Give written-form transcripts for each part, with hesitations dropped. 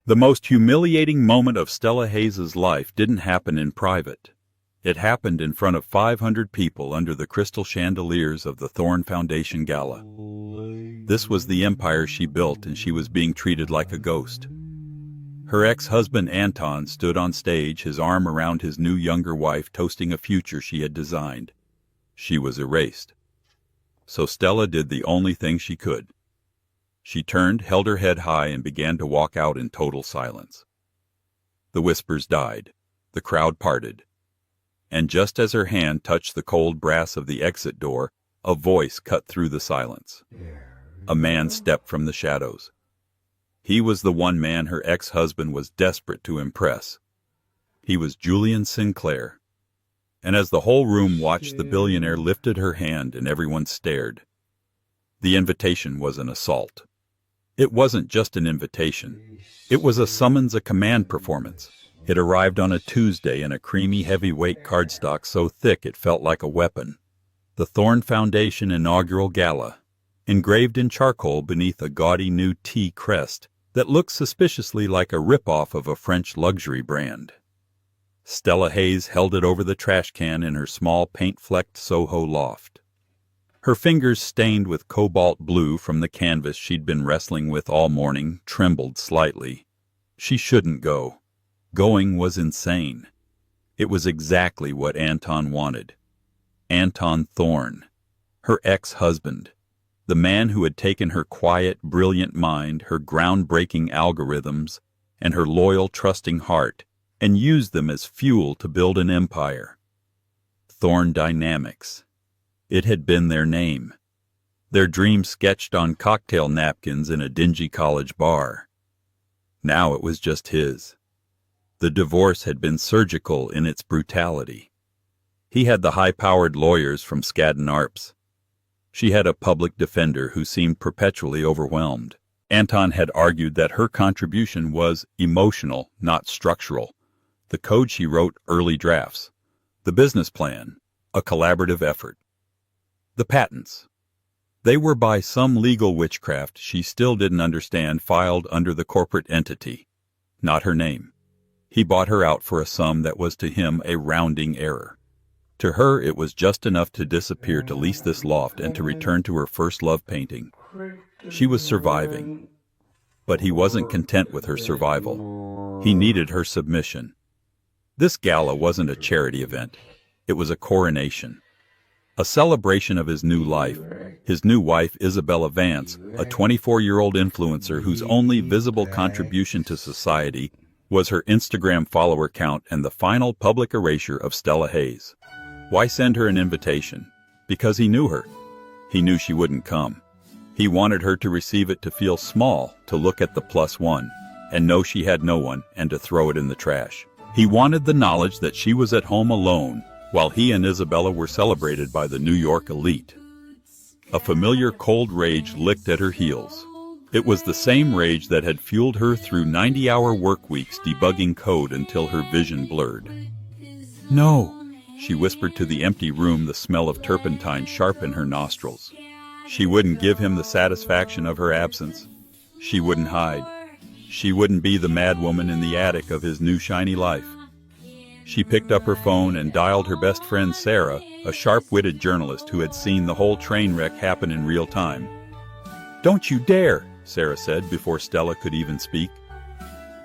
The most humiliating moment of Stella Hayes' life didn't happen in private. It happened in front of 500 people under the crystal chandeliers of the Thorne Foundation Gala. This was the empire she built, and she was being treated like a ghost. Her ex-husband Anton stood on stage, his arm around his new younger wife, toasting a future she had designed. She was erased. So Stella did the only thing she could. She turned, held her head high, and began to walk out in total silence. The whispers died. The crowd parted. And just as her hand touched the cold brass of the exit door, a voice cut through the silence. A man stepped from the shadows. He was the one man her ex-husband was desperate to impress. He was Julian Sinclair. And as the whole room watched, the billionaire lifted her hand and everyone stared. The invitation was an assault. It wasn't just an invitation. It was a summons, a command performance. It arrived on a Tuesday in a creamy heavyweight cardstock so thick it felt like a weapon. The Thorne Foundation inaugural gala, engraved in charcoal beneath a gaudy new T crest that looked suspiciously like a rip-off of a French luxury brand. Stella Hayes held it over the trash can in her small paint-flecked Soho loft. Her fingers, stained with cobalt blue from the canvas she'd been wrestling with all morning, trembled slightly. She shouldn't go. Going was insane. It was exactly what Anton wanted. Anton Thorne, her ex-husband, the man who had taken her quiet, brilliant mind, her groundbreaking algorithms, and her loyal, trusting heart, and used them as fuel to build an empire. Thorne Dynamics. It had been their name. Their dream sketched on cocktail napkins in a dingy college bar. Now it was just his. The divorce had been surgical in its brutality. He had the high-powered lawyers from Skadden Arps. She had a public defender who seemed perpetually overwhelmed. Anton had argued that her contribution was emotional, not structural. The code she wrote, early drafts. The business plan, a collaborative effort. The patents. They were, by some legal witchcraft she still didn't understand, filed under the corporate entity, not her name. He bought her out for a sum that was to him a rounding error. To her it was just enough to disappear, to lease this loft, and to return to her first love painting. She was surviving. But he wasn't content with her survival. He needed her submission. This gala wasn't a charity event. It was a coronation. A celebration of his new life. His new wife, Isabella Vance, a 24-year-old influencer whose only visible contribution to society was her Instagram follower count and the final public erasure of Stella Hayes. Why send her an invitation? Because he knew her. He knew she wouldn't come. He wanted her to receive it, to feel small, to look at the +1, and know she had no one, and to throw it in the trash. He wanted the knowledge that she was at home alone, while he and Isabella were celebrated by the New York elite. A familiar cold rage licked at her heels. It was the same rage that had fueled her through 90-hour work weeks debugging code until her vision blurred. "No," she whispered to the empty room, the smell of turpentine sharp in her nostrils. She wouldn't give him the satisfaction of her absence. She wouldn't hide. She wouldn't be the madwoman in the attic of his new shiny life. She picked up her phone and dialed her best friend Sarah, a sharp-witted journalist who had seen the whole train wreck happen in real time. "Don't you dare," Sarah said before Stella could even speak.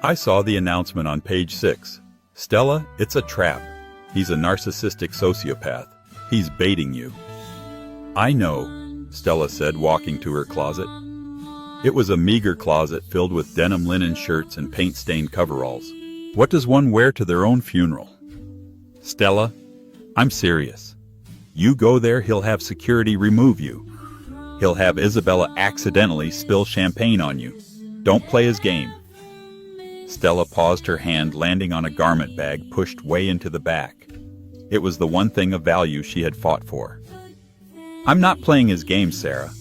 "I saw the announcement on page 6. Stella, it's a trap. He's a narcissistic sociopath. He's baiting you." "I know," Stella said, walking to her closet. It was a meager closet filled with denim linen shirts and paint-stained coveralls. What does one wear to their own funeral? "Stella, I'm serious. You go there, he'll have security remove you. He'll have Isabella accidentally spill champagne on you. Don't play his game." Stella paused, her hand landing on a garment bag pushed way into the back. It was the one thing of value she had fought for. "I'm not playing his game, Sarah.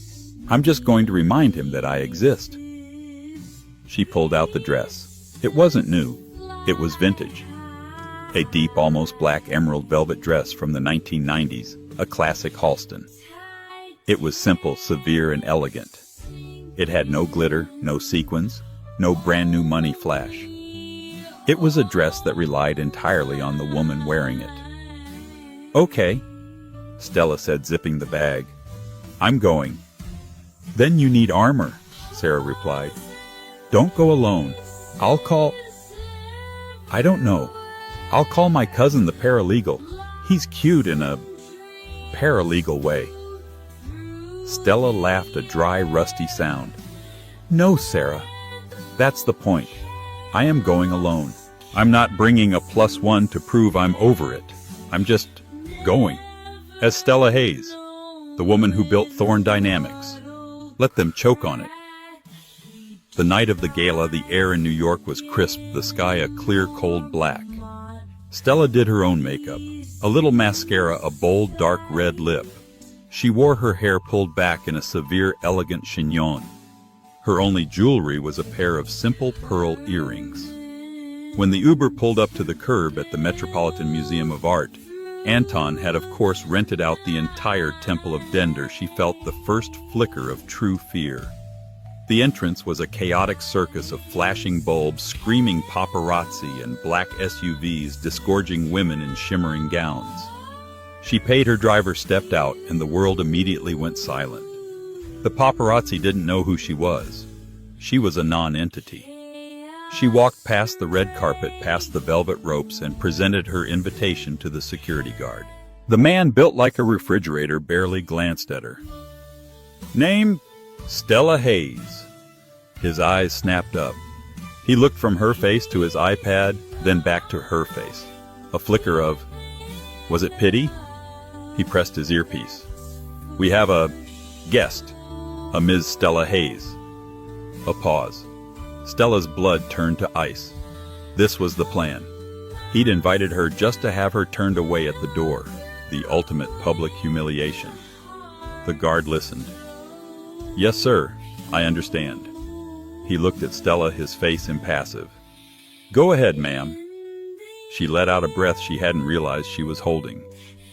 I'm just going to remind him that I exist." She pulled out the dress. It wasn't new. It was vintage. A deep, almost black emerald velvet dress from the 1990s, a classic Halston. It was simple, severe, and elegant. It had no glitter, no sequins, no brand new money flash. It was a dress that relied entirely on the woman wearing it. "Okay," Stella said, zipping the bag. "I'm going." "Then you need armor," Sarah replied. "Don't go alone. I'll call—" "I don't know. I'll call my cousin the paralegal. He's cute in a paralegal way." Stella laughed a dry, rusty sound. "No, Sarah. That's the point. I am going alone. I'm not bringing a +1 to prove I'm over it. I'm just going. As Stella Hayes, the woman who built Thorn Dynamics. Let them choke on it." The night of the gala, the air in New York was crisp, the sky a clear, cold black. Stella did her own makeup, a little mascara, a bold, dark red lip. She wore her hair pulled back in a severe, elegant chignon. Her only jewelry was a pair of simple pearl earrings. When the Uber pulled up to the curb at the Metropolitan Museum of Art, Anton had of course rented out the entire Temple of Dender. She felt the first flicker of true fear. The entrance was a chaotic circus of flashing bulbs, screaming paparazzi, and black SUVs disgorging women in shimmering gowns. She paid, her driver stepped out, and the world immediately went silent. The paparazzi didn't know who she was. She was a non-entity. She walked past the red carpet, past the velvet ropes, and presented her invitation to the security guard. The man, built like a refrigerator, barely glanced at her. "Name? Stella Hayes." His eyes snapped up. He looked from her face to his iPad, then back to her face. A flicker of, was it pity? He pressed his earpiece. "We have a guest, a Ms. Stella Hayes." A pause. Stella's blood turned to ice. This was the plan. He'd invited her just to have her turned away at the door, the ultimate public humiliation. The guard listened. "Yes, sir, I understand." He looked at Stella, his face impassive. "Go ahead, ma'am." She let out a breath she hadn't realized she was holding.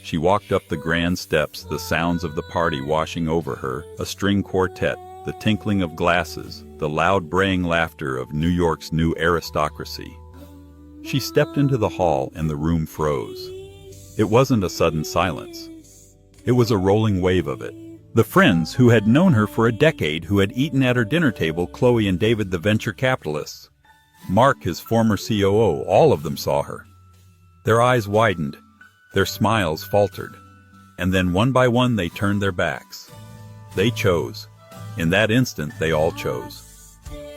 She walked up the grand steps, the sounds of the party washing over her, a string quartet, the tinkling of glasses, the loud braying laughter of New York's new aristocracy. She stepped into the hall and the room froze. It wasn't a sudden silence. It was a rolling wave of it. The friends who had known her for a decade, who had eaten at her dinner table, Chloe and David the venture capitalists, Mark his former COO, all of them saw her. Their eyes widened, their smiles faltered, and then one by one they turned their backs. They chose. In that instant they all chose.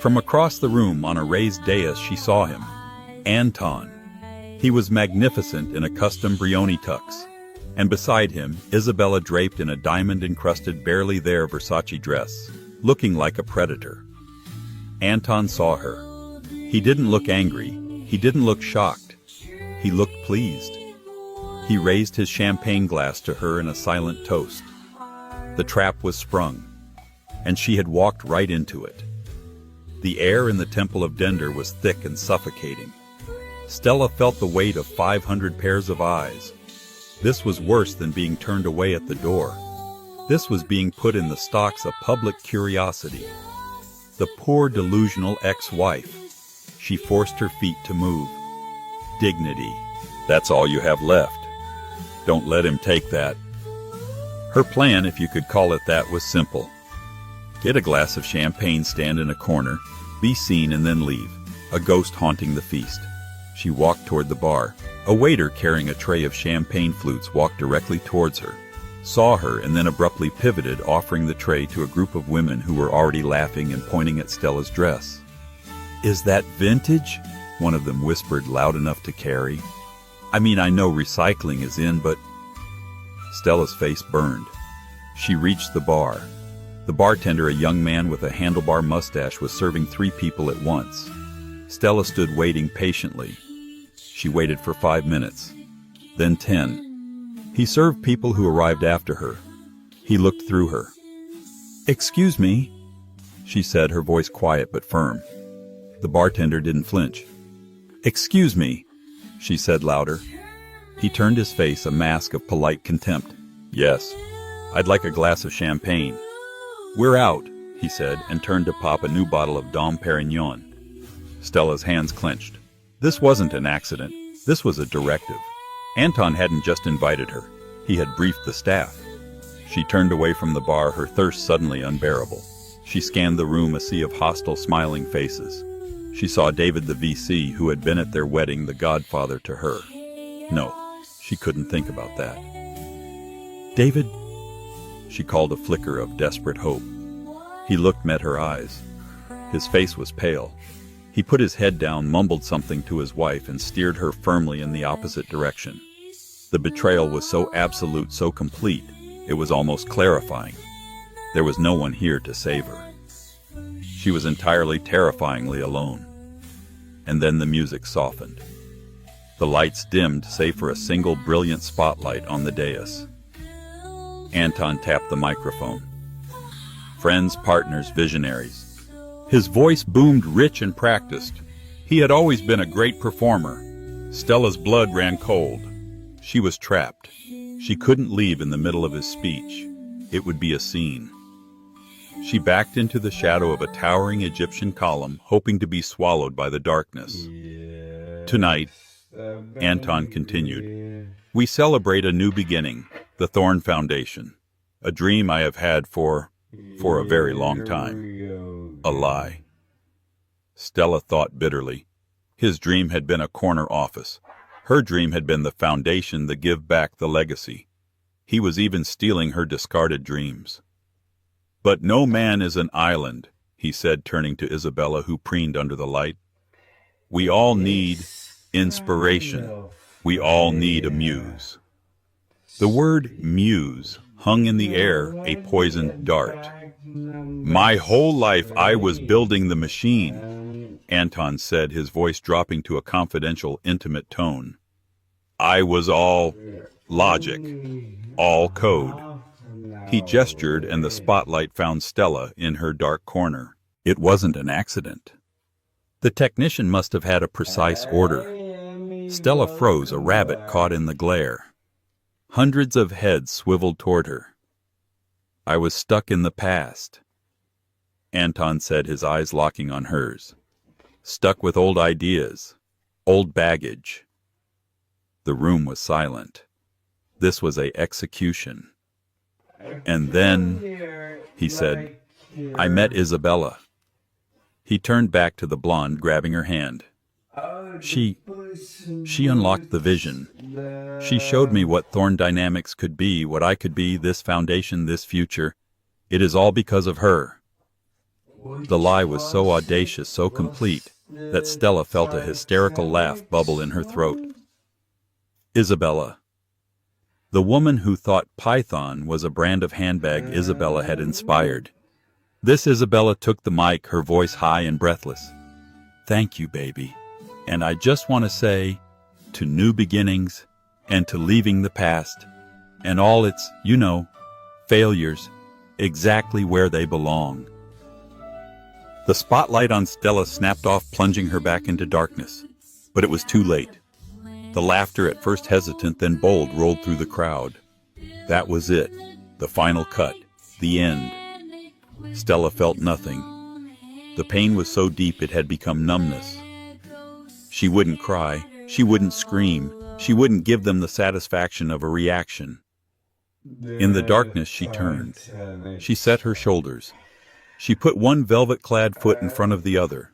From across the room on a raised dais she saw him. Anton. He was magnificent in a custom Brioni tux. And beside him, Isabella draped in a diamond-encrusted, barely there Versace dress, looking like a predator. Anton saw her. He didn't look angry. He didn't look shocked. He looked pleased. He raised his champagne glass to her in a silent toast. The trap was sprung, and she had walked right into it. The air in the Temple of Dender was thick and suffocating. Stella felt the weight of 500 pairs of eyes. This was worse than being turned away at the door. This was being put in the stocks of public curiosity. The poor delusional ex-wife. She forced her feet to move. Dignity. That's all you have left. Don't let him take that. Her plan, if you could call it that, was simple. Get a glass of champagne, stand in a corner, be seen, and then leave, a ghost haunting the feast. She walked toward the bar. A waiter carrying a tray of champagne flutes walked directly towards her, saw her, and then abruptly pivoted, offering the tray to a group of women who were already laughing and pointing at Stella's dress. "Is that vintage?" one of them whispered, loud enough to carry. "I mean, I know recycling is in, but—" Stella's face burned. She reached the bar. The bartender, a young man with a handlebar mustache, was serving 3 people at once. Stella stood waiting patiently. She waited for 5 minutes, then 10. He served people who arrived after her. He looked through her. "Excuse me," she said, her voice quiet but firm. The bartender didn't flinch. "Excuse me," she said louder. He turned his face, a mask of polite contempt. "Yes, I'd like a glass of champagne." "We're out," he said, and turned to pop a new bottle of Dom Perignon. Stella's hands clenched. This wasn't an accident. This was a directive. Anton hadn't just invited her. He had briefed the staff. She turned away from the bar, her thirst suddenly unbearable. She scanned the room, a sea of hostile, smiling faces. She saw David the VC, who had been at their wedding, the godfather to her. No, she couldn't think about that. David? She called, a flicker of desperate hope. He looked, met her eyes. His face was pale. He put his head down, mumbled something to his wife, and steered her firmly in the opposite direction. The betrayal was so absolute, so complete, it was almost clarifying. There was no one here to save her. She was entirely, terrifyingly alone. And then the music softened. The lights dimmed, save for a single brilliant spotlight on the dais. Anton tapped the microphone. Friends, partners, visionaries. His voice boomed, rich and practiced. He had always been a great performer. Stella's blood ran cold. She was trapped. She couldn't leave in the middle of his speech. It would be a scene. She backed into the shadow of a towering Egyptian column, hoping to be swallowed by the darkness. Tonight, Anton continued, we celebrate a new beginning, the Thorn Foundation. A dream I have had for a very long time. A lie. Stella thought bitterly. His dream had been a corner office. Her dream had been the foundation, the give back, the legacy. He was even stealing her discarded dreams. But no man is an island, he said, turning to Isabella, who preened under the light. We all need inspiration. We all need a muse. The word muse hung in the air, a poisoned dart. My whole life I was building the machine, Anton said, his voice dropping to a confidential, intimate tone. I was all logic, all code. He gestured, and the spotlight found Stella in her dark corner. It wasn't an accident. The technician must have had a precise order. Stella froze, a rabbit caught in the glare. Hundreds of heads swiveled toward her. I was stuck in the past, Anton said, his eyes locking on hers. Stuck with old ideas, old baggage. The room was silent. This was an execution. And then, he said, I met Isabella. He turned back to the blonde, grabbing her hand. She unlocked the vision. She showed me what Thorn Dynamics could be, what I could be, this foundation, this future. It is all because of her. The lie was so audacious, so complete, that Stella felt a hysterical laugh bubble in her throat. Isabella. The woman who thought Python was a brand of handbag Isabella had inspired. This Isabella took the mic, her voice high and breathless. Thank you, baby. And I just want to say, to new beginnings, and to leaving the past, and all its, failures, exactly where they belong. The spotlight on Stella snapped off, plunging her back into darkness. But it was too late. The laughter, at first hesitant, then bold, rolled through the crowd. That was it. The final cut. The end. Stella felt nothing. The pain was so deep it had become numbness. She wouldn't cry. She wouldn't scream. She wouldn't give them the satisfaction of a reaction. In the darkness she turned. She set her shoulders. She put one velvet-clad foot in front of the other.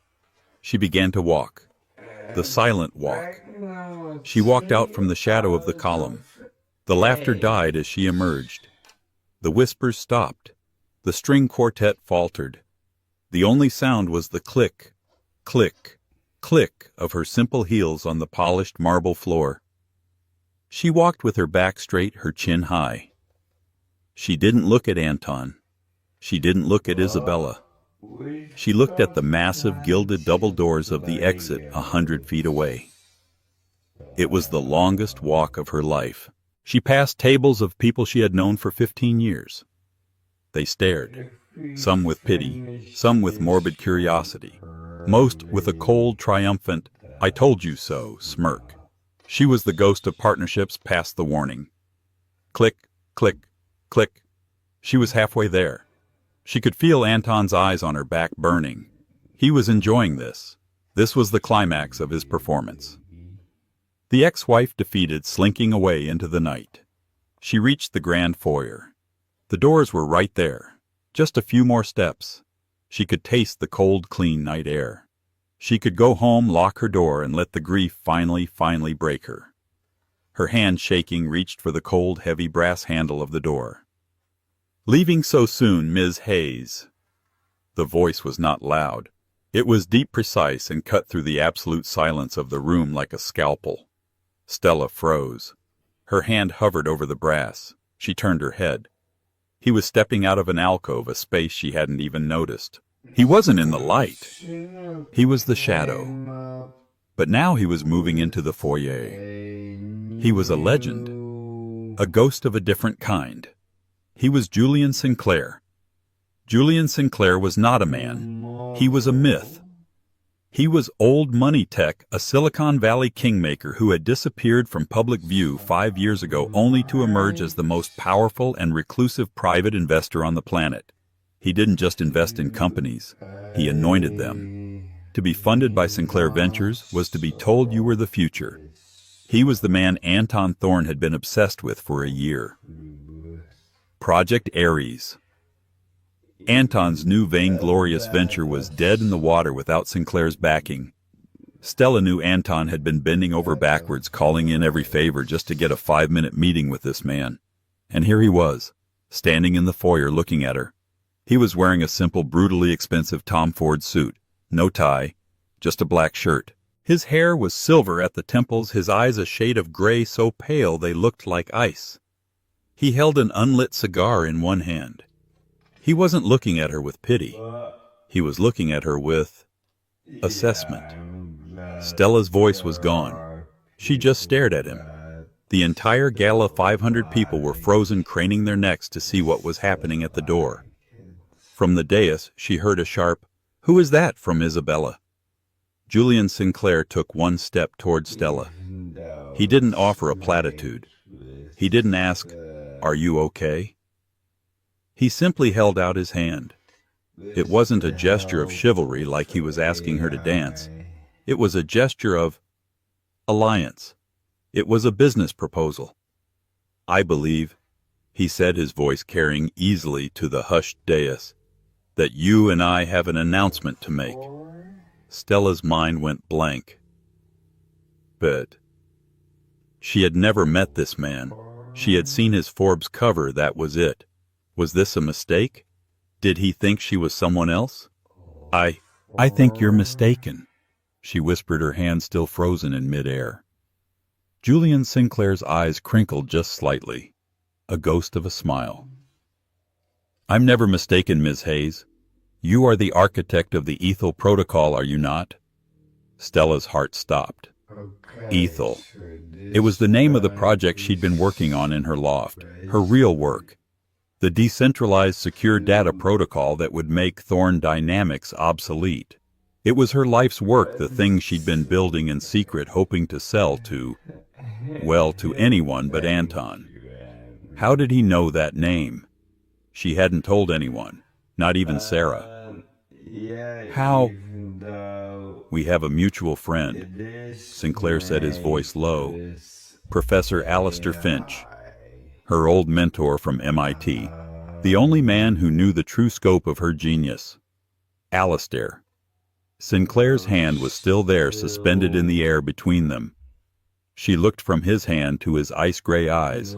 She began to walk. The silent walk. She walked out from the shadow of the column. The laughter died as she emerged. The whispers stopped. The string quartet faltered. The only sound was the click, click, click of her simple heels on the polished marble floor. She walked with her back straight, her chin high. She didn't look at Anton. She didn't look at Isabella. She looked at the massive gilded double doors of the exit 100 feet away. It was the longest walk of her life. She passed tables of people she had known for 15 years. They stared, some with pity, some with morbid curiosity, most with a cold, triumphant, I told you so smirk. She was the ghost of partnerships past the warning. Click, click, click. She was halfway there. She could feel Anton's eyes on her back burning. He was enjoying this. This was the climax of his performance. The ex-wife defeated, slinking away into the night. She reached the grand foyer. The doors were right there. Just a few more steps. She could taste the cold, clean night air. She could go home, lock her door, and let the grief finally break her. Her hand, shaking, reached for the cold, heavy brass handle of the door. "Leaving so soon, Ms. Hayes?" The voice was not loud. It was deep, precise, and cut through the absolute silence of the room like a scalpel. Stella froze. Her hand hovered over the brass. She turned her head. He was stepping out of an alcove, a space she hadn't even noticed. He wasn't in the light. He was the shadow. But now he was moving into the foyer. He was a legend. A ghost of a different kind. He was Julian Sinclair. Julian Sinclair was not a man. He was a myth. He was old money tech, a Silicon Valley kingmaker who had disappeared from public view 5 years ago only to emerge as the most powerful and reclusive private investor on the planet. He didn't just invest in companies. He anointed them. To be funded by Sinclair Ventures was to be told you were the future. He was the man Anton Thorne had been obsessed with for a year. Project Ares. Anton's new vainglorious venture was dead in the water without Sinclair's backing. Stella knew Anton had been bending over backwards, calling in every favor just to get a 5-minute meeting with this man. And here he was, standing in the foyer looking at her. He was wearing a simple, brutally expensive Tom Ford suit. No tie, just a black shirt. His hair was silver at the temples, his eyes a shade of gray so pale they looked like ice. He held an unlit cigar in one hand. He wasn't looking at her with pity. He was looking at her with assessment. Stella's voice was gone. She just stared at him. The entire gala, 500 people, were frozen, craning their necks to see what was happening at the door. From the dais, she heard a sharp, "Who is that?" from Isabella. Julian Sinclair took one step toward Stella. He didn't offer a platitude. He didn't ask, "Are you okay?" He simply held out his hand. It wasn't a gesture of chivalry like he was asking her to dance. It was a gesture of alliance. It was a business proposal. "I believe," he said, his voice carrying easily to the hushed dais, "that you and I have an announcement to make." Stella's mind went blank. But she had never met this man. She had seen his Forbes cover, that was it. Was this a mistake? Did he think she was someone else? I think you're mistaken," she whispered, her hand still frozen in midair. Julian Sinclair's eyes crinkled just slightly, a ghost of a smile. "I'm never mistaken, Ms. Hayes. You are the architect of the Ethel Protocol, are you not?" Stella's heart stopped. Ethel. It was the name of the project she'd been working on in her loft, her real work. The decentralized secure data protocol that would make Thorne Dynamics obsolete. It was her life's work, the thing she'd been building in secret, hoping to sell to, well, to anyone but Anton. How did he know that name? She hadn't told anyone, not even Sarah. How? "We have a mutual friend," Sinclair said, his voice low. "Professor Alistair Finch. Her old mentor from MIT, the only man who knew the true scope of her genius. Alistair." Sinclair's hand was still there, suspended in the air between them. She looked from his hand to his ice-gray eyes.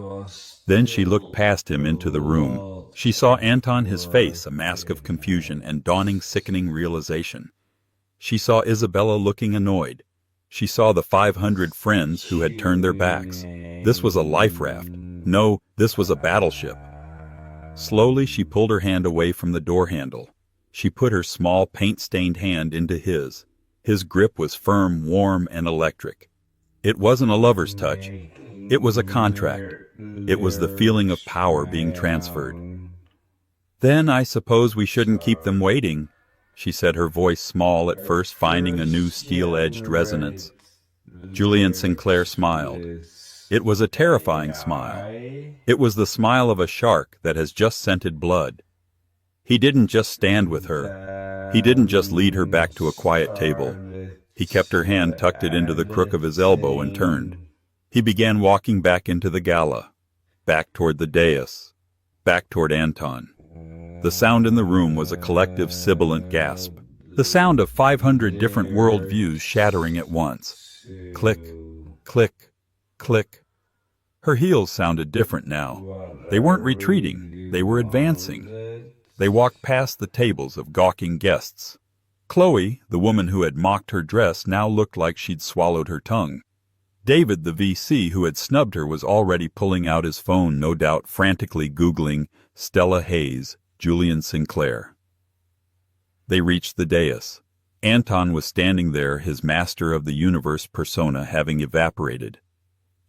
Then she looked past him into the room. She saw Anton, his face a mask of confusion and dawning, sickening realization. She saw Isabella looking annoyed. She saw the 500 friends who had turned their backs. This was a life raft. No, this was a battleship. Slowly she pulled her hand away from the door handle. She put her small, paint-stained hand into his. His grip was firm, warm, and electric. It wasn't a lover's touch. It was a contract. It was the feeling of power being transferred. "Then I suppose we shouldn't keep them waiting," she said, her voice small at first, finding a new steel-edged resonance. Julian Sinclair smiled. It was a terrifying smile. It was the smile of a shark that has just scented blood. He didn't just stand with her. He didn't just lead her back to a quiet table. He kept her hand tucked it into the crook of his elbow and turned. He began walking back into the gala, back toward the dais, back toward Anton. The sound in the room was a collective sibilant gasp, the sound of 500 different world views shattering at once. Click, click, click. Her heels sounded different now. They weren't retreating, they were advancing. They walked past the tables of gawking guests. Chloe, the woman who had mocked her dress, now looked like she'd swallowed her tongue. David, the VC who had snubbed her, was already pulling out his phone, no doubt frantically Googling Stella Hayes, Julian Sinclair. They reached the dais. Anton was standing there, his master of the universe persona having evaporated.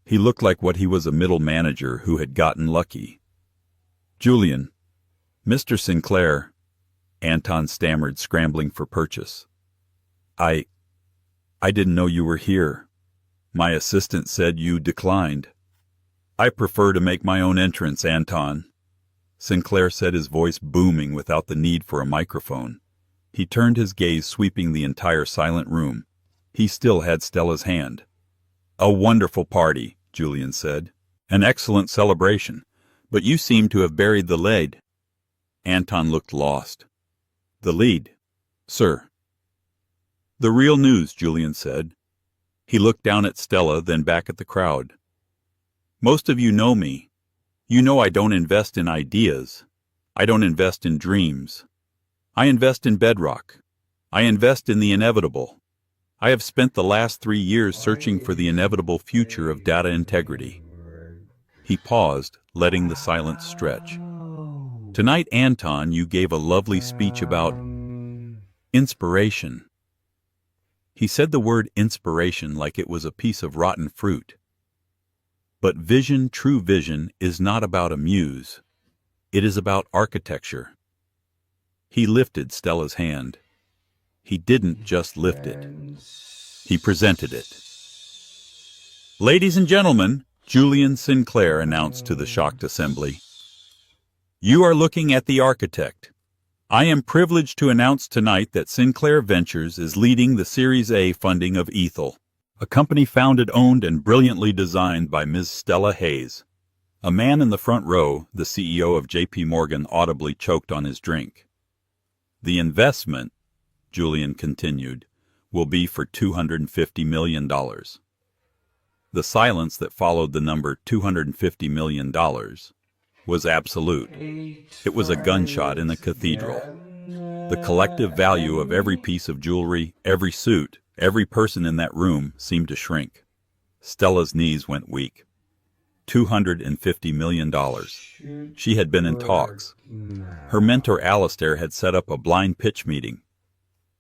He looked like what he was, a middle manager who had gotten lucky. "Julian, Mr. Sinclair," Anton stammered, scrambling for purchase. I didn't know you were here. My assistant said you declined." "I prefer to make my own entrance, Anton," Sinclair said, his voice booming without the need for a microphone. He turned his gaze, sweeping the entire silent room. He still had Stella's hand. "A wonderful party," Julian said. "An excellent celebration. But you seem to have buried the lead." Anton looked lost. "The lead, sir." "The real news," Julian said. He looked down at Stella, then back at the crowd. "Most of you know me. You know I don't invest in ideas. I don't invest in dreams. I invest in bedrock. I invest in the inevitable. I have spent the last 3 years searching for the inevitable future of data integrity." He paused, letting the silence stretch. "Tonight, Anton, you gave a lovely speech about inspiration." He said the word inspiration like it was a piece of rotten fruit. But vision, true vision, is not about a muse. It is about architecture. He lifted Stella's hand. He didn't just lift it. He presented it. "Ladies and gentlemen," Julian Sinclair announced to the shocked assembly, "you are looking at the architect. I am privileged to announce tonight that Sinclair Ventures is leading the Series A funding of Ethel, a company founded, owned, and brilliantly designed by Ms. Stella Hayes." A man in the front row, the CEO of J.P. Morgan, audibly choked on his drink. "The investment," Julian continued, "will be for $250 million. The silence that followed the number $250 million was absolute. It was a gunshot in a cathedral. The collective value of every piece of jewelry, every suit, every person in that room seemed to shrink. Stella's knees went weak. $250 million. She had been in talks. Her mentor Alistair had set up a blind pitch meeting.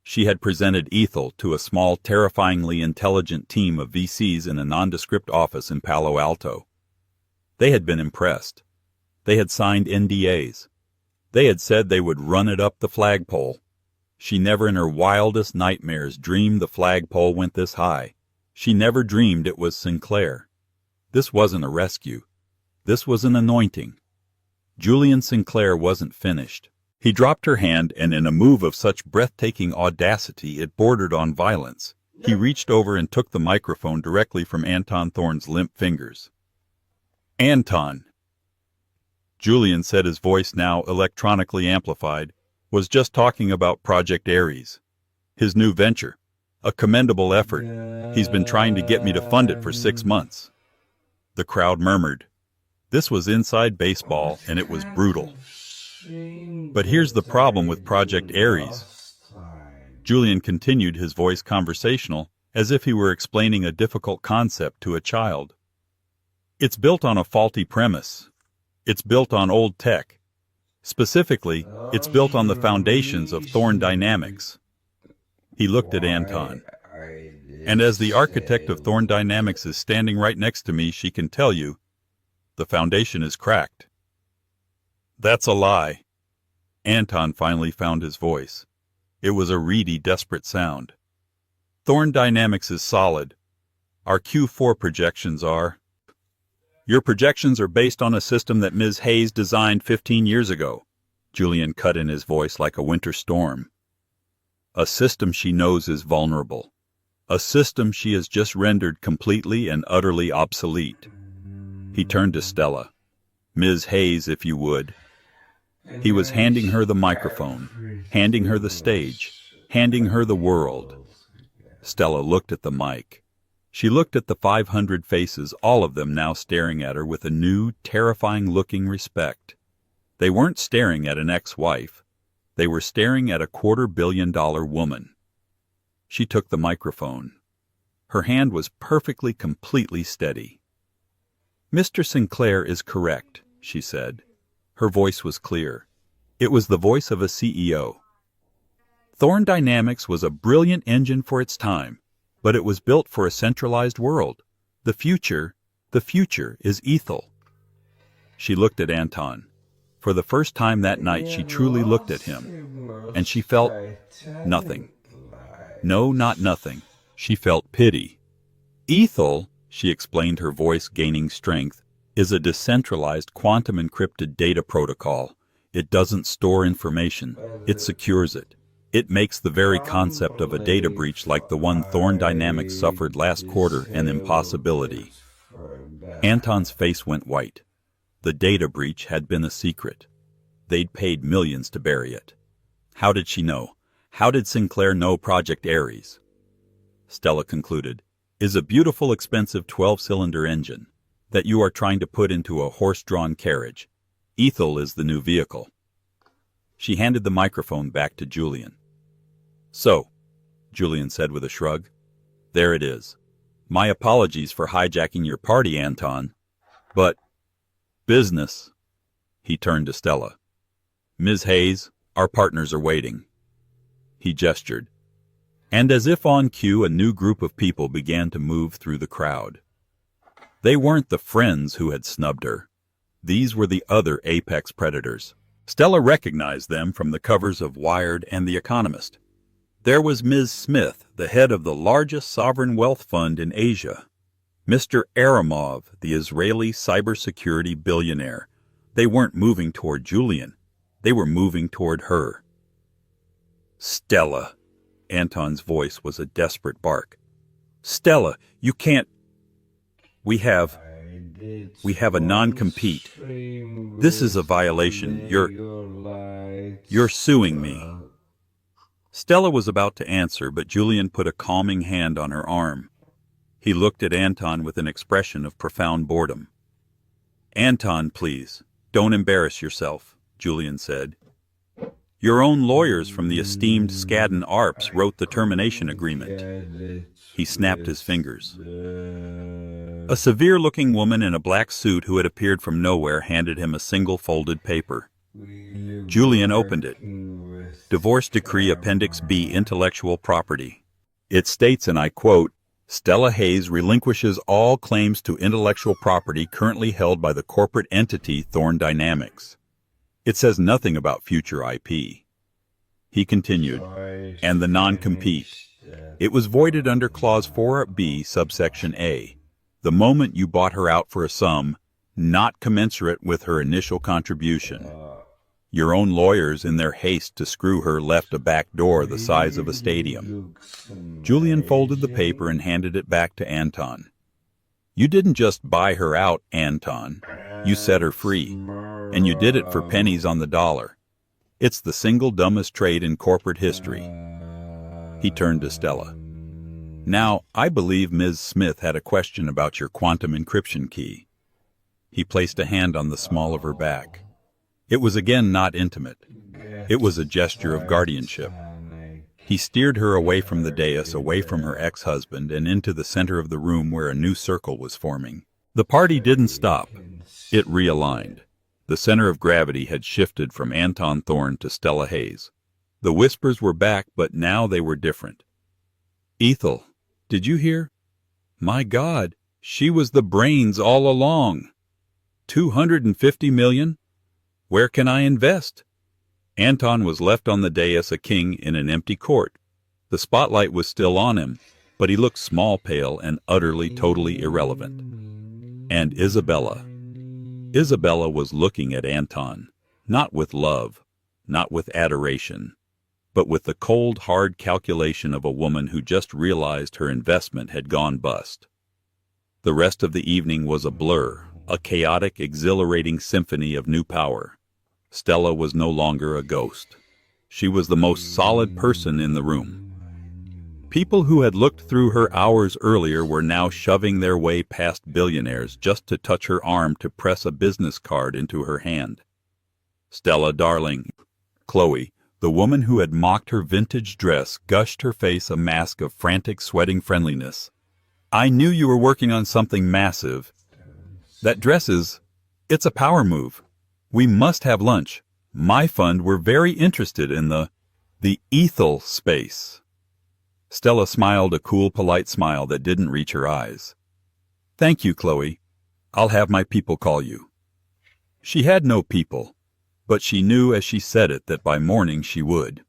She had presented Ethel to a small, terrifyingly intelligent team of VCs in a nondescript office in Palo Alto. They had been impressed. They had signed NDAs. They had said they would run it up the flagpole. She never in her wildest nightmares dreamed the flagpole went this high. She never dreamed it was Sinclair. This wasn't a rescue. This was an anointing. Julian Sinclair wasn't finished. He dropped her hand, and in a move of such breathtaking audacity it bordered on violence, he reached over and took the microphone directly from Anton Thorne's limp fingers. "Anton," Julian said, his voice now electronically amplified, "was just talking about Project Ares, his new venture, a commendable effort. He's been trying to get me to fund it for 6 months." The crowd murmured. This was inside baseball, and it was brutal. "But here's the problem with Project Ares," Julian continued, his voice conversational, as if he were explaining a difficult concept to a child. "It's built on a faulty premise. It's built on old tech. Specifically, it's built on the foundations of Thorne Dynamics." He looked at Anton. "And as the architect of Thorne Dynamics is standing right next to me, she can tell you, the foundation is cracked." "That's a lie." Anton finally found his voice. It was a reedy, desperate sound. "Thorne Dynamics is solid. Our Q4 projections are—" "Your projections are based on a system that Ms. Hayes designed 15 years ago," Julian cut in, his voice like a winter storm. "A system she knows is vulnerable. A system she has just rendered completely and utterly obsolete. He turned to Stella. Ms. Hayes, if you would. He was handing her the microphone, handing her the stage, handing her the world. Stella looked at the mic. She looked at the 500 faces, all of them now staring at her with a new, terrifying-looking respect. They weren't staring at an ex-wife. They were staring at a $250 million woman. She took the microphone. Her hand was perfectly, completely steady. "Mr. Sinclair is correct," she said. Her voice was clear. It was the voice of a CEO. Thorne Dynamics was a brilliant engine for its time, but it was built for a centralized world. The future is Ethel. She looked at Anton. For the first time that night she truly looked at him, and she felt nothing. No, not nothing. She felt pity. Ethel, she explained, her voice gaining strength, is a decentralized quantum encrypted data protocol. It doesn't store information, it secures it. It makes the very concept of a data breach like the one Thorne Dynamics suffered last quarter an impossibility. Anton's face went white. The data breach had been a secret. They'd paid millions to bury it. How did she know? How did Sinclair know Project Ares? Stella concluded, is a beautiful, expensive 12-cylinder engine that you are trying to put into a horse-drawn carriage. Ethel is the new vehicle. She handed the microphone back to Julian. So, Julian said with a shrug, there it is. My apologies for hijacking your party, Anton. But, business. He turned to Stella. Ms. Hayes, our partners are waiting. He gestured. And as if on cue, a new group of people began to move through the crowd. They weren't the friends who had snubbed her. These were the other apex predators. Stella recognized them from the covers of Wired and The Economist. There was Ms. Smith, the head of the largest sovereign wealth fund in Asia. Mr. Aramov, the Israeli cybersecurity billionaire. They weren't moving toward Julian. They were moving toward her. Stella. Anton's voice was a desperate bark. Stella, you can't. We have a non-compete. This is a violation. You're suing me. Stella was about to answer, but Julian put a calming hand on her arm. He looked at Anton with an expression of profound boredom. Anton, please, don't embarrass yourself, Julian said. Your own lawyers from the esteemed Skadden Arps wrote the termination agreement. He snapped his fingers. A severe-looking woman in a black suit who had appeared from nowhere handed him a single folded paper. Julian opened it. Divorce Decree Appendix B, Intellectual Property. It states, and I quote, Stella Hayes relinquishes all claims to intellectual property currently held by the corporate entity Thorne Dynamics. It says nothing about future IP. He continued, and the non-compete. It was voided under Clause 4B, subsection A, the moment you bought her out for a sum not commensurate with her initial contribution. Your own lawyers, in their haste to screw her, left a back door the size of a stadium. Julian folded the paper and handed it back to Anton. You didn't just buy her out, Anton. You set her free. And you did it for pennies on the dollar. It's the single dumbest trade in corporate history. He turned to Stella. Now, I believe Ms. Smith had a question about your quantum encryption key. He placed a hand on the small of her back. It was again not intimate. It was a gesture of guardianship. He steered her away from the dais, away from her ex-husband, and into the center of the room where a new circle was forming. The party didn't stop. It realigned. The center of gravity had shifted from Anton Thorne to Stella Hayes. The whispers were back, but now they were different. Ethel, did you hear? My God, she was the brains all along. 250 million? Where can I invest? Anton was left on the dais, a king in an empty court. The spotlight was still on him, but he looked small, pale, and utterly, totally irrelevant. And Isabella. Isabella was looking at Anton, not with love, not with adoration, but with the cold, hard calculation of a woman who just realized her investment had gone bust. The rest of the evening was a blur, a chaotic, exhilarating symphony of new power. Stella was no longer a ghost. She was the most solid person in the room. People who had looked through her hours earlier were now shoving their way past billionaires just to touch her arm to press a business card into her hand. Stella, darling. Chloe, the woman who had mocked her vintage dress, gushed her face a mask of frantic, sweating friendliness. I knew you were working on something massive. That dress it's a power move. We must have lunch. My fund were very interested in the Ethel space. Stella smiled a cool, polite smile that didn't reach her eyes. Thank you, Chloe. I'll have my people call you. She had no people, but she knew as she said it that by morning she would.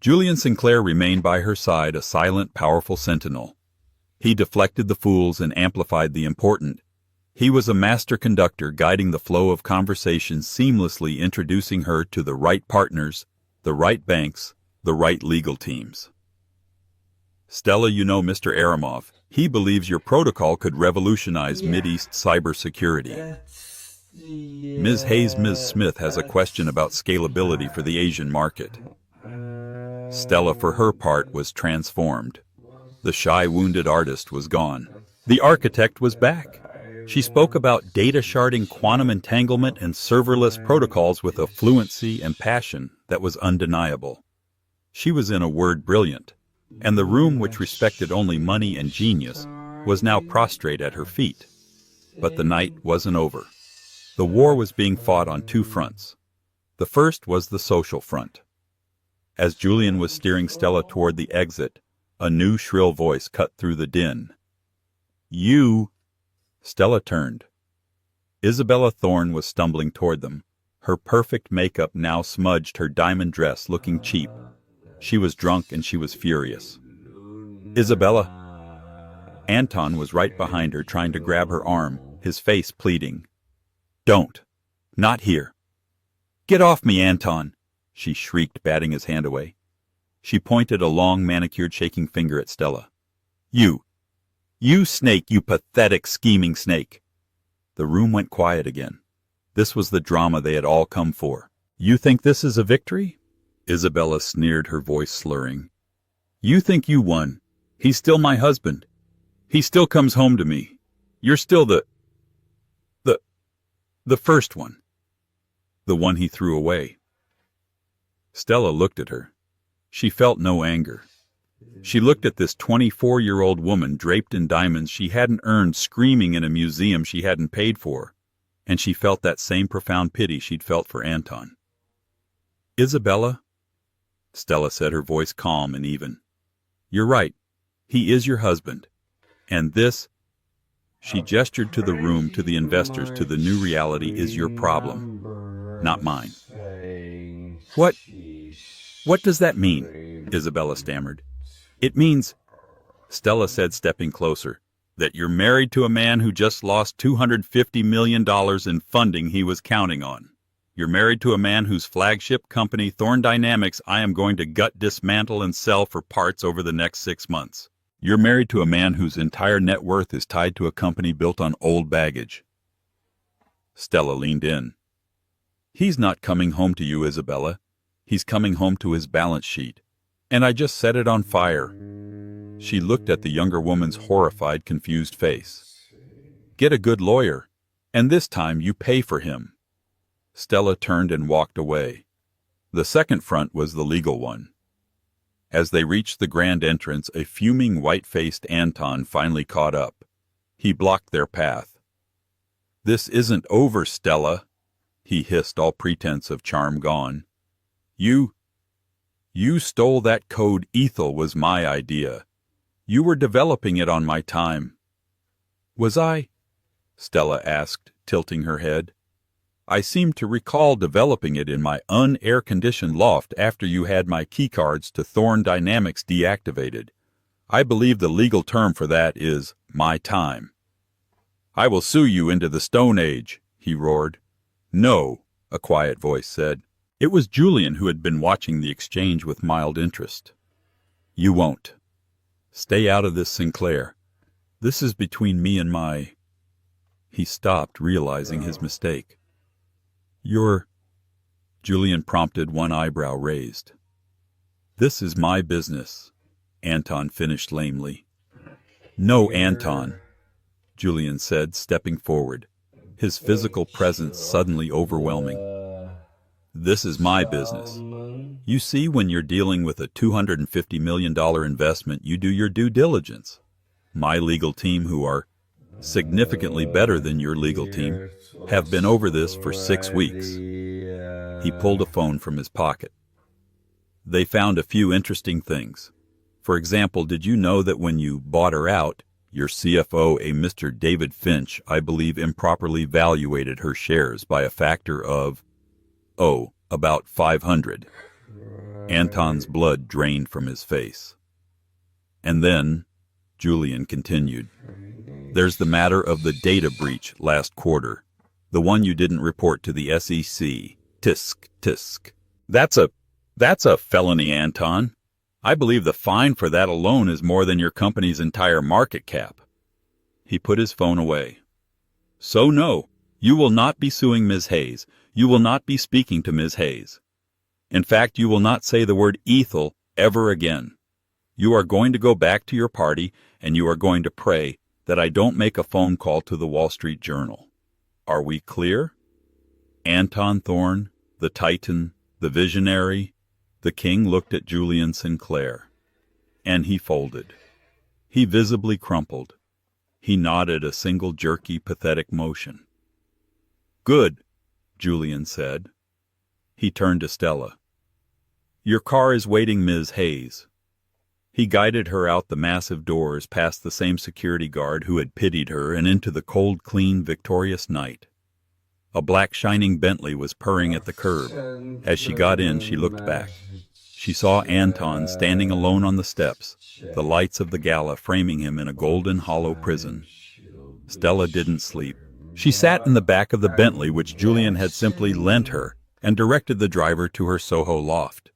Julian Sinclair remained by her side, a silent, powerful sentinel. He deflected the fools and amplified the important. He was a master conductor, guiding the flow of conversation, seamlessly introducing her to the right partners, the right banks, the right legal teams. Stella, you know Mr. Aramov. He believes your protocol could revolutionize Mideast cybersecurity. Ms. Hayes, Ms. Smith has a question about scalability for the Asian market. Stella, for her part, was transformed. The shy, wounded artist was gone. The architect was back. She spoke about data sharding, quantum entanglement, and serverless protocols with a fluency and passion that was undeniable. She was, in a word, brilliant, and the room, which respected only money and genius, was now prostrate at her feet. But the night wasn't over. The war was being fought on two fronts. The first was the social front. As Julian was steering Stella toward the exit, a new shrill voice cut through the din. You! Stella turned. Isabella Thorne was stumbling toward them. Her perfect makeup now smudged her diamond dress, looking cheap. She was drunk and she was furious. Isabella! Anton was right behind her, trying to grab her arm, his face pleading. Don't. Not here. Get off me, Anton! She shrieked, batting his hand away. She pointed a long, manicured, shaking finger at Stella. You snake, you pathetic, scheming snake! The room went quiet again. This was the drama they had all come for. You think this is a victory? Isabella sneered, her voice slurring. You think you won. He's still my husband. He still comes home to me. You're still the first one. The one he threw away. Stella looked at her. She felt no anger. She looked at this 24-year-old woman draped in diamonds she hadn't earned, screaming in a museum she hadn't paid for, and she felt that same profound pity she'd felt for Anton. Isabella, Stella said, her voice calm and even. You're right. He is your husband. And this, she gestured to the room, to the investors, to the new reality, is your problem, not mine. What does that mean? Isabella stammered. It means, Stella said, stepping closer, that you're married to a man who just lost $250 million in funding he was counting on. You're married to a man whose flagship company, Thorne Dynamics, I am going to gut, dismantle, and sell for parts over the next 6 months. You're married to a man whose entire net worth is tied to a company built on old baggage. Stella leaned in. He's not coming home to you, Isabella. He's coming home to his balance sheet. And I just set it on fire. She looked at the younger woman's horrified, confused face. Get a good lawyer, and this time you pay for him. Stella turned and walked away. The second front was the legal one. As they reached the grand entrance, a fuming, white-faced Anton finally caught up. He blocked their path. This isn't over, Stella, he hissed, all pretense of charm gone. You stole that code. Ethel was my idea. You were developing it on my time. Was I? Stella asked, tilting her head. I seem to recall developing it in my un-air-conditioned loft after you had my keycards to Thorne Dynamics deactivated. I believe the legal term for that is my time. I will sue you into the Stone Age, he roared. No, a quiet voice said. It was Julian who had been watching the exchange with mild interest. "You won't. Stay out of this, Sinclair. This is between me and my—" He stopped, realizing his mistake. "You're—" Julian prompted, one eyebrow raised. "This is my business," Anton finished lamely. "No, Anton," Julian said, stepping forward, his physical presence suddenly overwhelming. "This is my business. You see, when you're dealing with a $250 million investment, you do your due diligence. My legal team, who are significantly better than your legal team, have been over this for 6 weeks. He pulled a phone from his pocket. "They found a few interesting things. For example, did you know that when you bought her out, your CFO, a Mr. David Finch, I believe improperly valuated her shares by a factor of, about 500. Anton's blood drained from his face. "And then," Julian continued, "there's the matter of the data breach last quarter, the one you didn't report to the SEC. Tisk, tisk. That's a felony, Anton. I believe the fine for that alone is more than your company's entire market cap." He put his phone away. "So no, you will not be suing Ms. Hayes. You will not be speaking to Ms. Hayes. In fact, you will not say the word Ethel ever again. You are going to go back to your party, and you are going to pray that I don't make a phone call to the Wall Street Journal. Are we clear?" Anton Thorne, the Titan, the visionary, the king looked at Julian Sinclair. And he folded. He visibly crumpled. He nodded a single jerky, pathetic motion. "Good," Julian said. He turned to Stella. "Your car is waiting, Ms. Hayes." He guided her out the massive doors, past the same security guard who had pitied her, and into the cold, clean, victorious night. A black shining Bentley was purring at the curb. As she got in, she looked back. She saw Anton standing alone on the steps, the lights of the gala framing him in a golden hollow prison. Stella didn't sleep. She sat in the back of the Bentley which Julian had simply lent her and directed the driver to her Soho loft.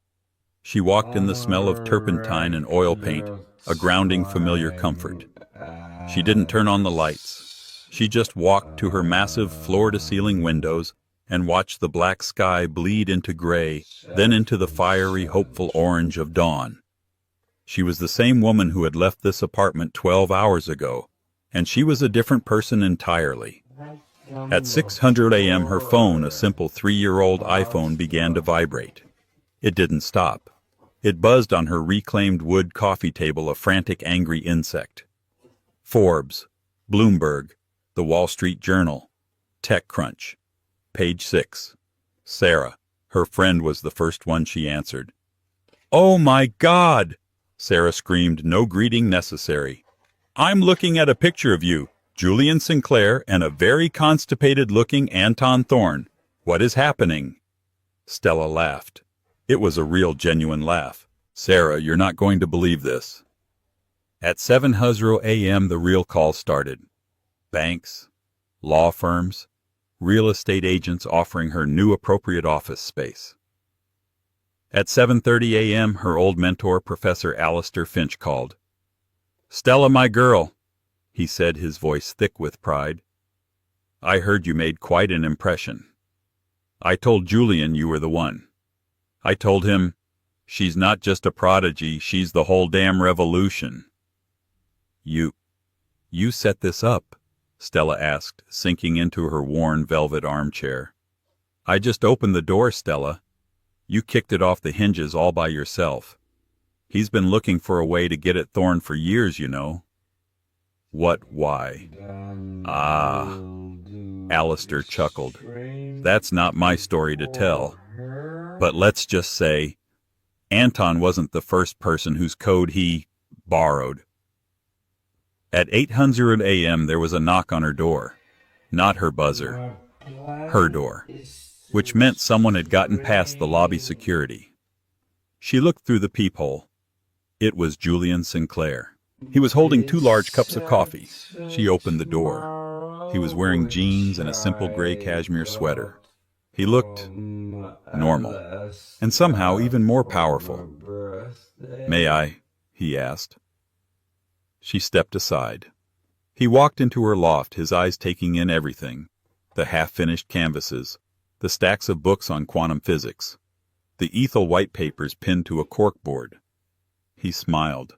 She walked in the smell of turpentine and oil paint, a grounding familiar comfort. She didn't turn on the lights. She just walked to her massive floor-to-ceiling windows and watched the black sky bleed into gray, then into the fiery, hopeful orange of dawn. She was the same woman who had left this apartment 12 hours ago, and she was a different person entirely. At 6:00 a.m. her phone, a simple 3-year-old iPhone, began to vibrate. It didn't stop. It buzzed on her reclaimed wood coffee table, a frantic, angry insect. Forbes, Bloomberg, The Wall Street Journal, TechCrunch. Page 6. Sarah, her friend, was the first one she answered. "Oh my God!" Sarah screamed, no greeting necessary. "I'm looking at a picture of you, Julian Sinclair, and a very constipated-looking Anton Thorne. What is happening?" Stella laughed. It was a real, genuine laugh. "Sarah, you're not going to believe this." At 7:00 a.m. the real call started. Banks, law firms, real estate agents offering her new appropriate office space. At 7:30 a.m. her old mentor, Professor Alistair Finch, called. "Stella, my girl," he said, his voice thick with pride. "I heard you made quite an impression. I told Julian you were the one. I told him, she's not just a prodigy, she's the whole damn revolution." You set this up?" Stella asked, sinking into her worn velvet armchair. "I just opened the door, Stella. You kicked it off the hinges all by yourself. He's been looking for a way to get at Thorne for years, you know." "What, why?" "Ah," Alistair chuckled. "That's not my story to tell. But let's just say, Anton wasn't the first person whose code he borrowed." At 8:00 a.m. there was a knock on her door. Not her buzzer. Her door. Which meant someone had gotten past the lobby security. She looked through the peephole. It was Julian Sinclair. He was holding 2 large cups of coffee. She opened the door. He was wearing jeans and a simple gray cashmere sweater. He looked normal, and somehow even more powerful. "May I?" he asked. She stepped aside. He walked into her loft, his eyes taking in everything: the half-finished canvases, the stacks of books on quantum physics, the Ethel white papers pinned to a corkboard. He smiled.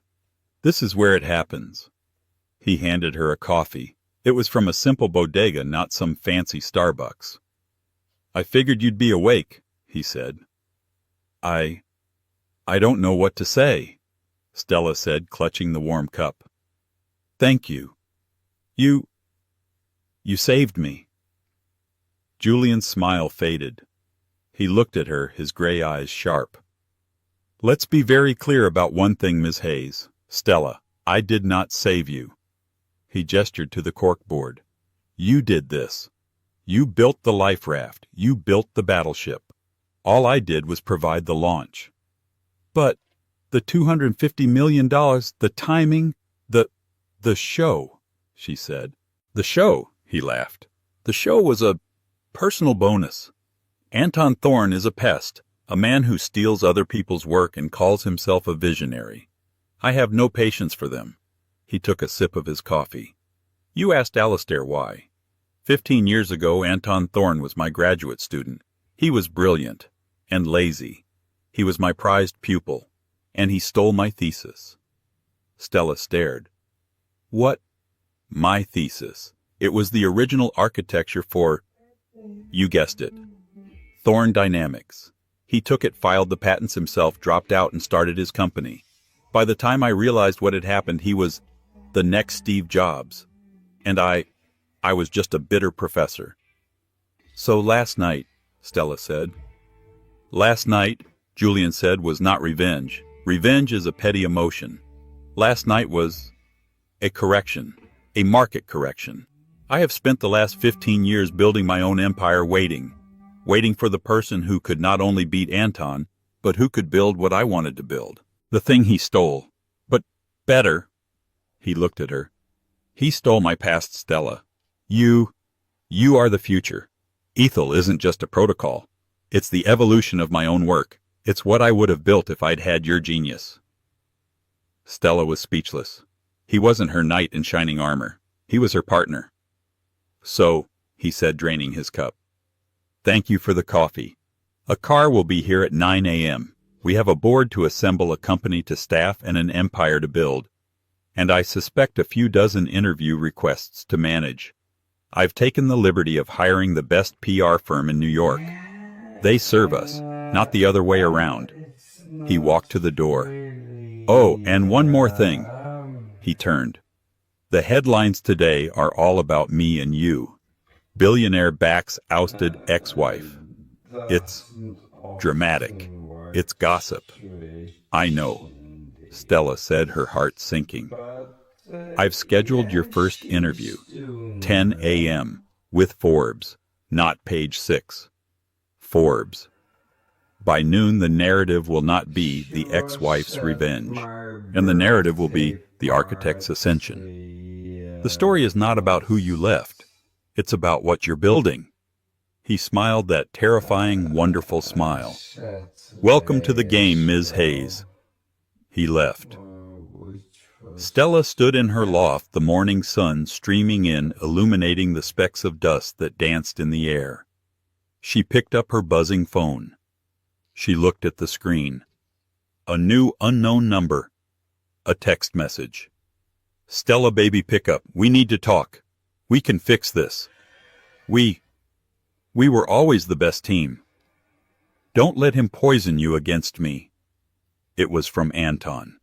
"This is where it happens." He handed her a coffee. It was from a simple bodega, not some fancy Starbucks. "I figured you'd be awake," he said. I don't know what to say," Stella said, clutching the warm cup. "Thank you. You saved me." Julian's smile faded. He looked at her, his gray eyes sharp. "Let's be very clear about one thing, Miss Hayes. Stella, I did not save you." He gestured to the corkboard. "You did this. You built the life raft. You built the battleship. All I did was provide the launch." "But the $250 million, the timing, the show," she said. "The show," he laughed. "The show was a personal bonus. Anton Thorne is a pest, a man who steals other people's work and calls himself a visionary. I have no patience for them." He took a sip of his coffee. "You asked Alistair why. 15 years ago, Anton Thorne was my graduate student. He was brilliant and lazy. He was my prized pupil, and he stole my thesis." Stella stared. "What?" "My thesis. It was the original architecture for, you guessed it, Thorne Dynamics. He took it, filed the patents himself, dropped out, and started his company. By the time I realized what had happened, he was the next Steve Jobs. And I was just a bitter professor." "So last night," Stella said. "Last night," Julian said, "was not revenge. Revenge is a petty emotion. Last night was a correction, a market correction. I have spent the last 15 years building my own empire, waiting for the person who could not only beat Anton, but who could build what I wanted to build. The thing he stole. But better." He looked at her. "He stole my past, Stella. You are the future. Ethel isn't just a protocol. It's the evolution of my own work. It's what I would have built if I'd had your genius." Stella was speechless. He wasn't her knight in shining armor. He was her partner. "So," he said, draining his cup, "thank you for the coffee. A car will be here at 9 a.m. We have a board to assemble, a company to staff, and an empire to build. And I suspect a few dozen interview requests to manage. I've taken the liberty of hiring the best PR firm in New York. They serve us, not the other way around." He walked to the door. "Oh, and one more thing." He turned. "The headlines today are all about me and you. Billionaire backs ousted ex-wife. It's dramatic. It's gossip. I know," Stella said, her heart sinking. "I've scheduled your first interview, 10 a.m., with Forbes, not Page 6. Forbes. By noon, the narrative will not be the ex-wife's revenge, and the narrative will be the architect's ascension. The story is not about who you left. It's about what you're building." He smiled that terrifying, wonderful smile. "Welcome to the game, Ms. Hayes." He left. Stella stood in her loft, the morning sun streaming in, illuminating the specks of dust that danced in the air. She picked up her buzzing phone. She looked at the screen. A new unknown number. A text message. "Stella, baby, pick up. We need to talk. We can fix this. We were always the best team. Don't let him poison you against me." It was from Anton.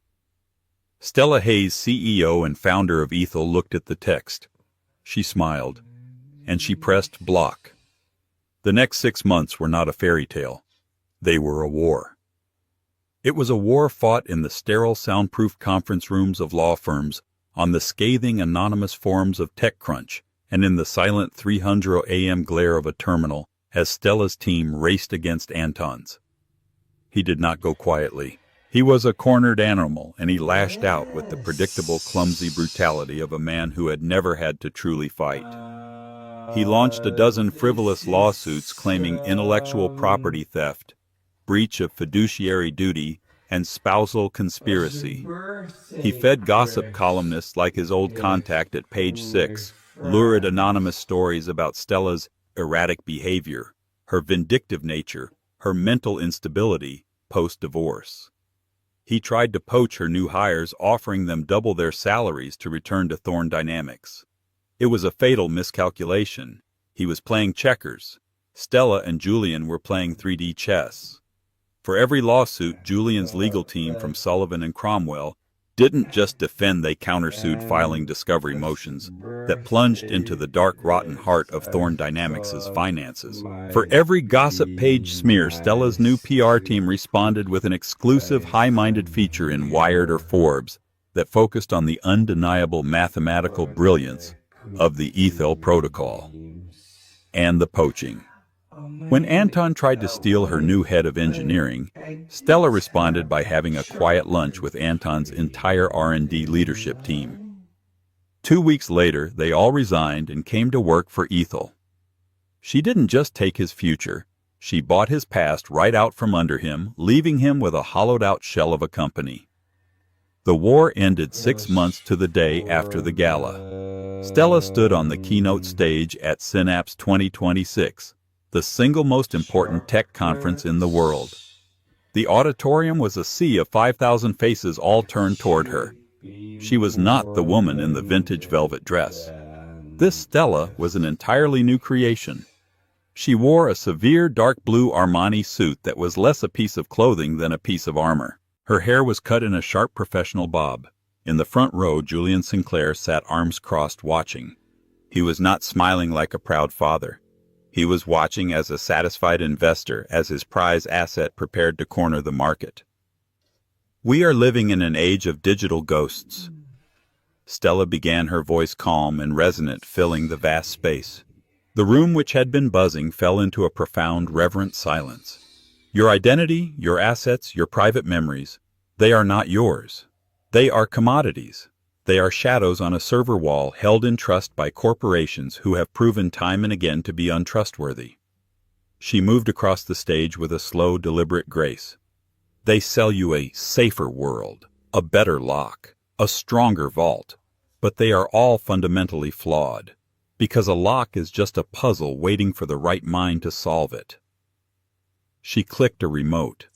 Stella Hayes, CEO and founder of Ethel, looked at the text. She smiled, and she pressed block. The next 6 months were not a fairy tale. They were a war. It was a war fought in the sterile, soundproof conference rooms of law firms, on the scathing, anonymous forums of TechCrunch, and in the silent 300 a.m. glare of a terminal as Stella's team raced against Anton's. He did not go quietly. He was a cornered animal, and he lashed out with the predictable, clumsy brutality of a man who had never had to truly fight. He launched a dozen frivolous lawsuits claiming intellectual property theft, breach of fiduciary duty, and spousal conspiracy. He fed gossip columnists like his old contact at Page Six, lurid anonymous stories about Stella's erratic behavior, her vindictive nature, her mental instability post-divorce. He tried to poach her new hires, offering them double their salaries to return to Thorne Dynamics. It was a fatal miscalculation. He was playing checkers. Stella and Julian were playing 3D chess. For every lawsuit, Julian's legal team from Sullivan and Cromwell didn't just defend, they countersued, filing discovery motions that plunged into the dark, rotten heart of Thorne Dynamics' finances. For every gossip page smear, Stella's new PR team responded with an exclusive, high-minded feature in Wired or Forbes that focused on the undeniable mathematical brilliance of the Ethel protocol and the poaching. When Anton tried to steal her new head of engineering, Stella responded by having a quiet lunch with Anton's entire R&D leadership team. 2 weeks later, they all resigned and came to work for Ethel. She didn't just take his future, she bought his past right out from under him, leaving him with a hollowed-out shell of a company. The war ended 6 months to the day after the gala. Stella stood on the keynote stage at Synapse 2026. The single most important tech conference in the world. The auditorium was a sea of 5,000 faces all turned toward her. She was not the woman in the vintage velvet dress. This Stella was an entirely new creation. She wore a severe dark blue Armani suit that was less a piece of clothing than a piece of armor. Her hair was cut in a sharp professional bob. In the front row, Julian Sinclair sat arms crossed watching. He was not smiling like a proud father. He was watching as a satisfied investor as his prize asset prepared to corner the market. We are living in an age of digital ghosts. Stella began, her voice calm and resonant, filling the vast space. The room, which had been buzzing, fell into a profound, reverent silence. Your identity, your assets, your private memories, they are not yours. They are commodities. They are shadows on a server wall held in trust by corporations who have proven time and again to be untrustworthy. She moved across the stage with a slow, deliberate grace. They sell you a safer world, a better lock, a stronger vault, but they are all fundamentally flawed, because a lock is just a puzzle waiting for the right mind to solve it. She clicked a remote.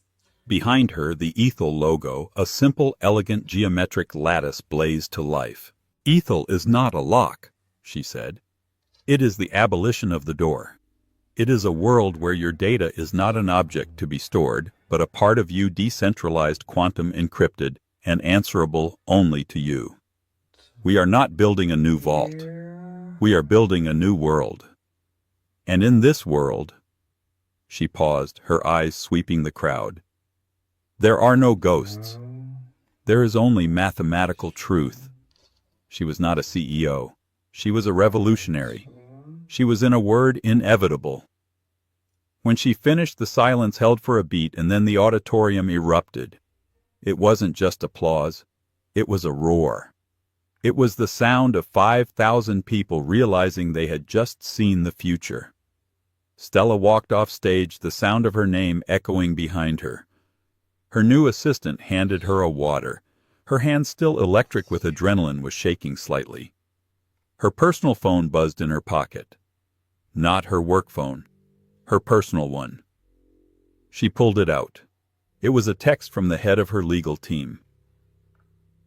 Behind her, the Ethel logo, a simple, elegant geometric lattice, blazed to life. Ethel is not a lock, she said. It is the abolition of the door. It is a world where your data is not an object to be stored, but a part of you, decentralized, quantum encrypted, and answerable only to you. We are not building a new vault. We are building a new world. And in this world, she paused, her eyes sweeping the crowd, there are no ghosts. There is only mathematical truth. She was not a CEO. She was a revolutionary. She was, in a word, inevitable. When she finished, the silence held for a beat, and then the auditorium erupted. It wasn't just applause. It was a roar. It was the sound of 5,000 people realizing they had just seen the future. Stella walked off stage, the sound of her name echoing behind her. Her new assistant handed her a water. Her hand, still electric with adrenaline, was shaking slightly. Her personal phone buzzed in her pocket. Not her work phone. Her personal one. She pulled it out. It was a text from the head of her legal team.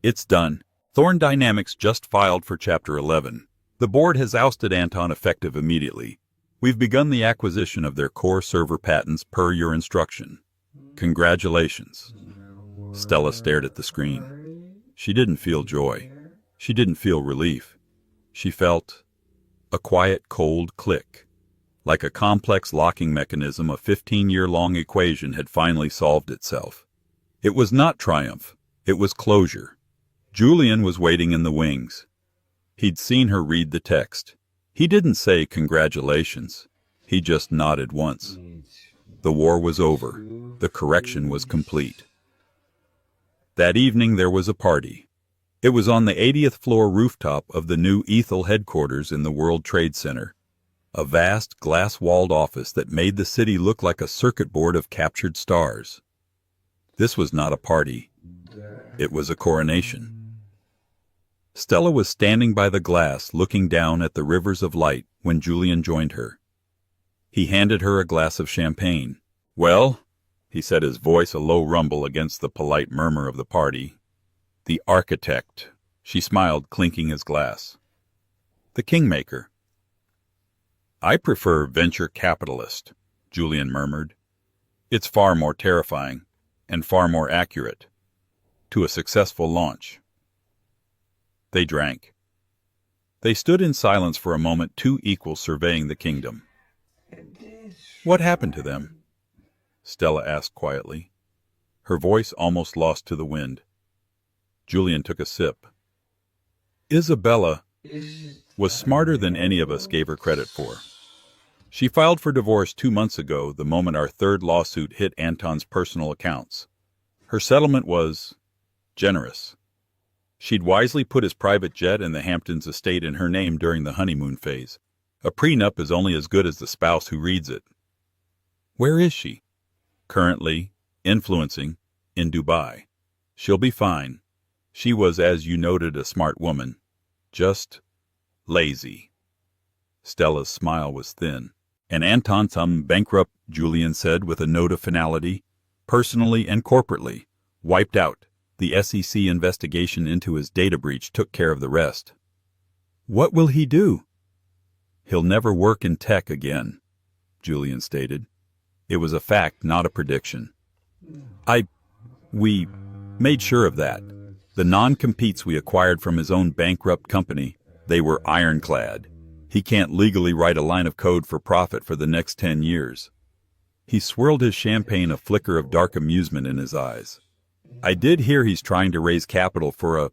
It's done. Thorne Dynamics just filed for Chapter 11. The board has ousted Anton effective immediately. We've begun the acquisition of their core server patents per your instruction. Congratulations. Stella stared at the screen. She didn't feel joy. She didn't feel relief. She felt a quiet, cold click. Like a complex locking mechanism, a 15-year-long equation had finally solved itself. It was not triumph. It was closure. Julian was waiting in the wings. He'd seen her read the text. He didn't say congratulations. He just nodded once. The war was over. The correction was complete. That evening there was a party. It was on the 80th floor rooftop of the new Ethel headquarters in the World Trade Center. a vast glass-walled office that made the city look like a circuit board of captured stars. This was not a party. It was a coronation. Stella was standing by the glass looking down at the rivers of light when Julian joined her. He handed her a glass of champagne. "Well," he said, his voice a low rumble against the polite murmur of the party. "The architect." She smiled, clinking his glass. "The kingmaker." "I prefer venture capitalist," Julian murmured. "It's far more terrifying, and far more accurate, to a successful launch." They drank. They stood in silence for a moment, two equals surveying the kingdom. "What happened to them?" Stella asked quietly, her voice almost lost to the wind. Julian took a sip. "Isabella was smarter than any of us gave her credit for. She filed for divorce 2 months ago, the moment our third lawsuit hit Anton's personal accounts. Her settlement was generous. She'd wisely put his private jet and the Hamptons estate in her name during the honeymoon phase. A prenup is only as good as the spouse who reads it. Where is she? Currently, influencing, in Dubai. She'll be fine. She was, as you noted, a smart woman. Just lazy." Stella's smile was thin. "And Anton's bankrupt," Julian said with a note of finality. "Personally and corporately. Wiped out. The SEC investigation into his data breach took care of the rest." "What will he do?" "He'll never work in tech again," Julian stated. It was a fact, not a prediction. We made sure of that. The non-competes we acquired from his own bankrupt company, they were ironclad. He can't legally write a line of code for profit for the next 10 years. He swirled his champagne, a flicker of dark amusement in his eyes. "I did hear he's trying to raise capital for a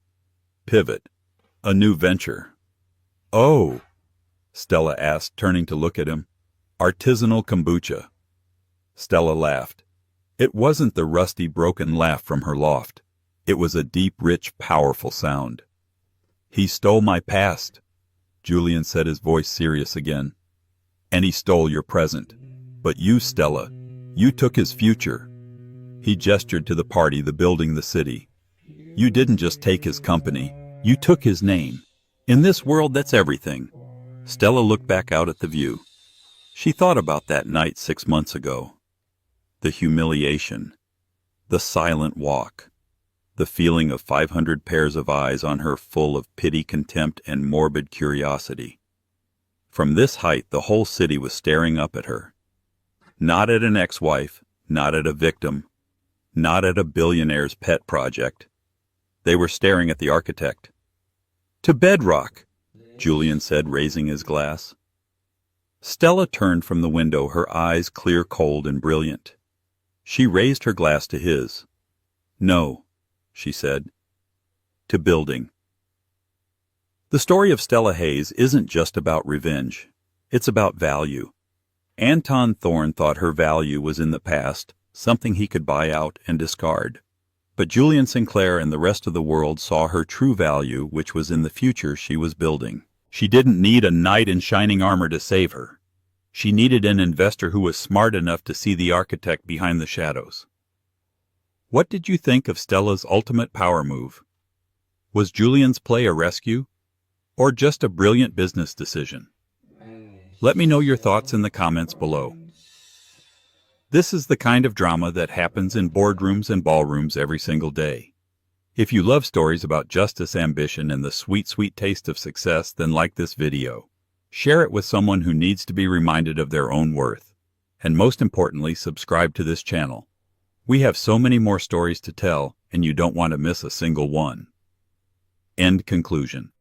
pivot, a new venture." "Oh," Stella asked, turning to look at him. "Artisanal kombucha." Stella laughed. It wasn't the rusty, broken laugh from her loft. It was a deep, rich, powerful sound. "He stole my past," Julian said, his voice serious again. "And he stole your present. But you, Stella, you took his future." He gestured to the party, the building, the city. "You didn't just take his company. You took his name. In this world, that's everything." Stella looked back out at the view. She thought about that night 6 months ago. The humiliation. The silent walk. The feeling of 500 pairs of eyes on her, full of pity, contempt, and morbid curiosity. From this height, the whole city was staring up at her. Not at an ex-wife, not at a victim, not at a billionaire's pet project. They were staring at the architect. "To bedrock," Julian said, raising his glass. Stella turned from the window, her eyes clear, cold, and brilliant. She raised her glass to his. "No," she said. "To building." The story of Stella Hayes isn't just about revenge. It's about value. Anton Thorne thought her value was in the past, something he could buy out and discard. But Julian Sinclair and the rest of the world saw her true value, which was in the future she was building. She didn't need a knight in shining armor to save her. She needed an investor who was smart enough to see the architect behind the shadows. What did you think of Stella's ultimate power move? Was Julian's play a rescue, or just a brilliant business decision? Let me know your thoughts in the comments below. This is the kind of drama that happens in boardrooms and ballrooms every single day. If you love stories about justice, ambition, and the sweet, sweet taste of success, then like this video. Share it with someone who needs to be reminded of their own worth. And most importantly, subscribe to this channel. We have so many more stories to tell, and you don't want to miss a single one. End conclusion.